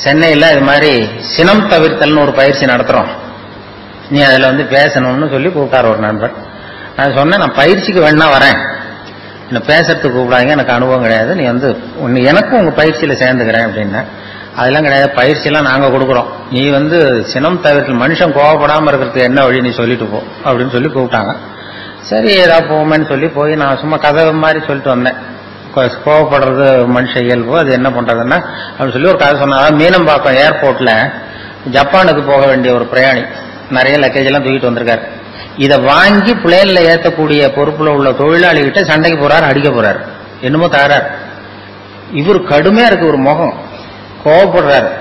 சென்னையில் இது மாதிரி சினம் தவிர்த்தல்னு ஒரு பயிற்சி நடத்துகிறோம், நீ அதில் வந்து பேசணும்னு சொல்லி கூப்பிட்டார் ஒரு நண்பர். நான் சொன்னேன், நான் பயிற்சிக்கு வேணா வரேன், என்னை பேசுறதுக்கு கூப்பிடாங்க, எனக்கு அனுபவம் கிடையாது, நீ வந்து எனக்கும் உங்கள் பயிற்சியில் சேர்ந்துக்கிறேன் அப்படின்னா. அதெல்லாம் கிடையாது, பயிற்சியெல்லாம் நாங்கள் கொடுக்குறோம், நீ வந்து சினம் தவிர்த்தல் மனுஷன் கோவப்படாமல் இருக்கிறதுக்கு என்ன வழி நீ சொல்லிட்டு போ அப்படின்னு சொல்லி கூப்பிட்டாங்க. சரி ஏதாவது போவோமேன்னு சொல்லி போய் நான் சும்மா கதை மாதிரி சொல்லிட்டு வந்தேன். கோவப்படுறது மனுஷ இயல்பு, அது என்ன பண்றதுன்னா அப்படின்னு சொல்லி ஒரு கதை சொன்னாங்க. மீனம்பாக்கம் ஏர்போர்ட்ல ஜப்பானுக்கு போக வேண்டிய ஒரு பிரயாணி நிறைய லக்கேஜ் எல்லாம் தூக்கிட்டு வந்திருக்காரு. இதை வாங்கி பிளேன்ல ஏற்றக்கூடிய பொறுப்புல உள்ள தொழிலாளி கிட்ட சண்டைக்கு போறாரு, அடிக்க போறாரு, என்னமோ தகராறு. இவர் கடுமையா இருக்கு ஒரு முகம், கோவப்படுறாரு.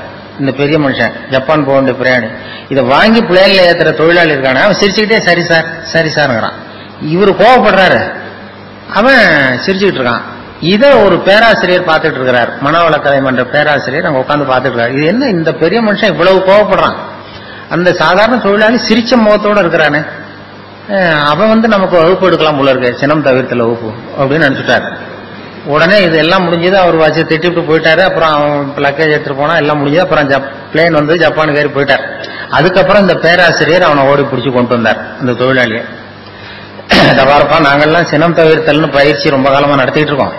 இந்த பெரிய மனுஷன் ஜப்பான் போக வேண்டிய பிரயாணி இதை வாங்கி பிளேன்ல ஏத்துற தொழிலாளி இருக்கான, அவன் சிரிச்சுக்கிட்டே சரி சார் சரி சார்ங்கிறான். இவரு கோவப்படுறாரு, அவன் சிரிச்சுக்கிட்டு இருக்கான். இதை ஒரு பேராசிரியர் பார்த்துட்டு இருக்கிறார், மனவளக்கலை மன்ற பேராசிரியர் அங்க உட்காந்து பார்த்துட்டு இருக்காரு. இது என்ன இந்த பெரிய மனுஷன் இவ்வளவு கோவப்படுறான், அந்த சாதாரண தொழிலாளி சிரிச்ச முகத்தோட இருக்கிறானே, அவன் வந்து நமக்கு வகுப்பு எடுக்கலாம் போல இருக்கு, சினம் தவிர்த்தல வகுப்பு அப்படின்னு நினைச்சுட்டாரு. உடனே இது எல்லாம் முடிஞ்சது, அவர் வச்சு திட்டிட்டு போயிட்டாரு. அப்புறம் அவன் லக்கேஜ் எடுத்துட்டு போனா எல்லாம் முடிஞ்சது. அப்புறம் பிளேன் வந்து ஜப்பானுக்கு ஏறி போயிட்டார். அதுக்கப்புறம் இந்த பேராசிரியர் அவனை ஓடி பிடிச்சி கொண்டு வந்தார் அந்த தொழிலாளியை. தவாரப்பா, நாங்கெல்லாம் சினம் தவிர்த்தல்னு பயிற்சி ரொம்ப காலமா நடத்திட்டு இருக்கோம்,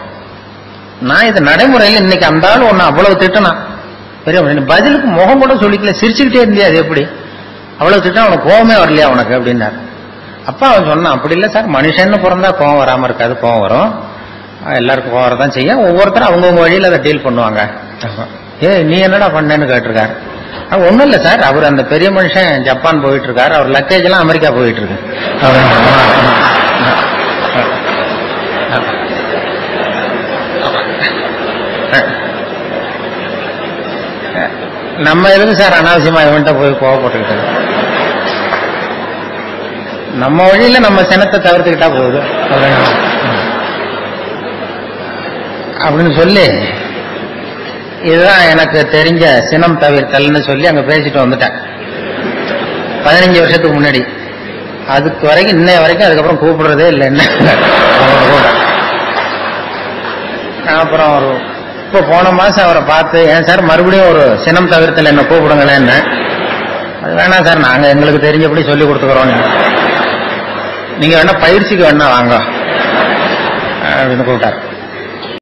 நான் இது நடைமுறையில் இன்னைக்கு அந்த ஆள் ஒன்னு அவ்வளவு திட்டனா பெரிய பதிலுக்கு முகம் கூட சொல்லிக்கல, சிரிச்சுக்கிட்டே இருந்தியா, அது எப்படி அவ்வளவு திட்டம், அவனுக்கு கோவமே வரலையா உனக்கு அப்படின்னாரு. அப்பா அவன் சொன்னான், அப்படி இல்லை சார், மனுஷன்னு பிறந்தா கோவம் வராம இருக்காது, கோவம் வரும், எல்லாருக்கும் கோவம் வரதான் செய்யும், ஒவ்வொருத்தரும் அவங்கவுங்க வழியில அதை டீல் பண்ணுவாங்க. நீ என்னடா பண்ணேன்னு கேட்டிருக்காரு. ஒன்றும் இல்லை சார், அவர் அந்த பெரிய மனுஷன் ஜப்பான் போயிட்டு இருக்காரு, அவர் லக்கேஜ் எல்லாம் அமெரிக்கா போயிட்டு இருக்கு. நம்ம எதுக்கு சார் அனாவசியமா இவன்ட்ட போய் கோவப்பட்டுக்கிட்டு, நம்ம வழியில நம்ம சினத்தை தவிர்த்துக்கிட்டா போகுது அப்படின்னு சொல்லி, இதுதான் எனக்கு தெரிஞ்ச சினம் தவிர்த்தல்னு சொல்லி அங்க பேசிட்டு வந்துட்டேன் 15 வருஷத்துக்கு முன்னாடி. அதுக்கு வரைக்கும் இன்னைய வரைக்கும் அதுக்கப்புறம் கூப்பிடுறதே இல்லை. என்ன அப்புறம் ஒரு இப்போ போன மாசம் அவரை பார்த்து, ஏன் சார் மறுபடியும் ஒரு சினம் தவிர்த்தல் என்ன கூப்பிடுங்களேன்னு. அது வேணாம் சார், நாங்க எங்களுக்கு தெரிஞ்சபடி சொல்லி கொடுத்துக்கிறோம், நீங்க வேணா பயிற்சிக்கு வேணா வாங்க அப்படின்னு கூப்பிட்டார்.